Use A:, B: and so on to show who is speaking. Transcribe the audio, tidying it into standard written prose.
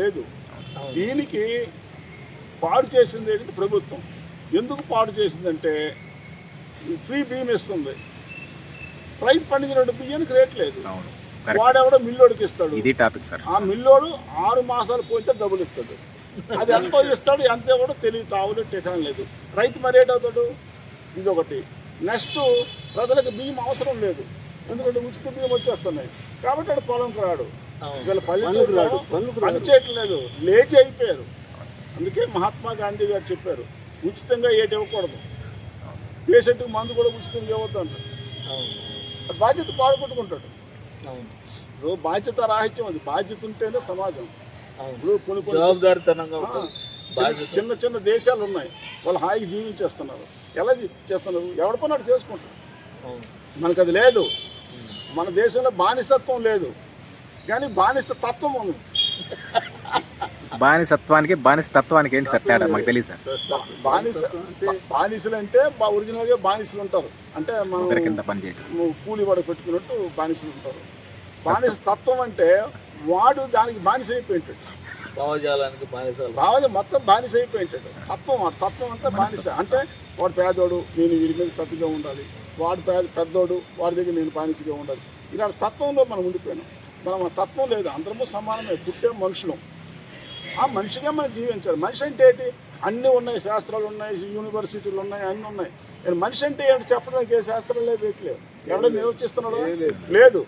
A: లేదు. దీనికి పాడు చేసింది ఏంటంటే ప్రభుత్వం. ఎందుకు పాడు చేసిందంటే ఫ్రీ బియ్యం ఇస్తుంది, రైతు పండించిన బియ్యానికి రేట్ లేదు. వాడెవడో మిల్లోడికి ఇస్తాడు,
B: ఇది టాపిక్ సార్.
A: ఆ మిల్లోడు 6 మాసాలు పోతే డబ్బులు ఇస్తాడు. అది ఎంతో ఇస్తాడు, ఎంత కూడా తెలియదు, తావులు టికాన్ లేదు. రైతు మరి ఏటవుతాడు? ఇది ఒకటి. నెక్స్ట్, ప్రజలకు బియ్యం అవసరం లేదు, ఎందుకంటే ఉచిత బియ్యం వచ్చేస్తున్నాయి కాబట్టి వాడు పొలంకి రాడు, వీళ్ళ పల్లెటూరు పని చేయట్లేదు, లేజీ అయిపోయారు. అందుకే మహాత్మా గాంధీ గారు చెప్పారు, ఉచితంగా ఏటి ఇవ్వకూడదు, పేషెంట్కి మందు కూడా ఉచితంగా ఇవ్వద్దు అంటారు. బాధ్యత పాడుపట్టుకుంటాడు. ఇప్పుడు బాధ్యత రాహిత్యం, అది బాధ్యత ఉంటేనే సమాజం. ఇప్పుడు కొన్ని
C: జవాబుదారితనంగా
A: చిన్న చిన్న దేశాలు ఉన్నాయి, వాళ్ళు హాయిగా జీవించేస్తున్నారు. ఎలా చేస్తున్నారు? ఎవరి పని అటు చేసుకుంటారు. మనకు అది లేదు. మన దేశంలో బానిసత్వం లేదు, కానీ బానిస తత్వం ఉంది.
B: బానిసత్వానికి ఏంటి సార్ తేడా? మాకు తెలియదు సార్.
A: బానిసలు అంటే ఒరిజినల్గా బానిసలు ఉంటారు, అంటే మనం
B: కింద పని చేయటం,
A: కూలి వాడు పెట్టుకున్నట్టు బానిసలు ఉంటారు. బానిస తత్వం అంటే వాడు దానికి బానిస అయిపోయింటాడు, భావజాలం మొత్తం బానిస అయిపోయింటాడు. తత్వం అంతా బానిస. అంటే వాడు పేదోడు, నేను వీడి మీద తప్పిగా ఉండాలి, వాడు పెద్దోడు, వాడి దగ్గర నేను బానిసగా ఉండాలి. ఇలాంటి తత్వంలో మనం ఉండిపోయినాం. మనం ఆ తత్వం లేదు, అందరము సమానమే, పుట్టే మనుషులు. ఆ మనిషిగా మనం జీవించాలి. మనిషి అంటే ఏంటి? అన్నీ ఉన్నాయి, శాస్త్రాలు ఉన్నాయి, యూనివర్సిటీలు ఉన్నాయి, అన్నీ ఉన్నాయి. మనిషి అంటే ఏంటి చెప్పడానికి ఏ శాస్త్రాలు లేదు, ఎవడో నిర్వచిస్తున్నాడు లేదు.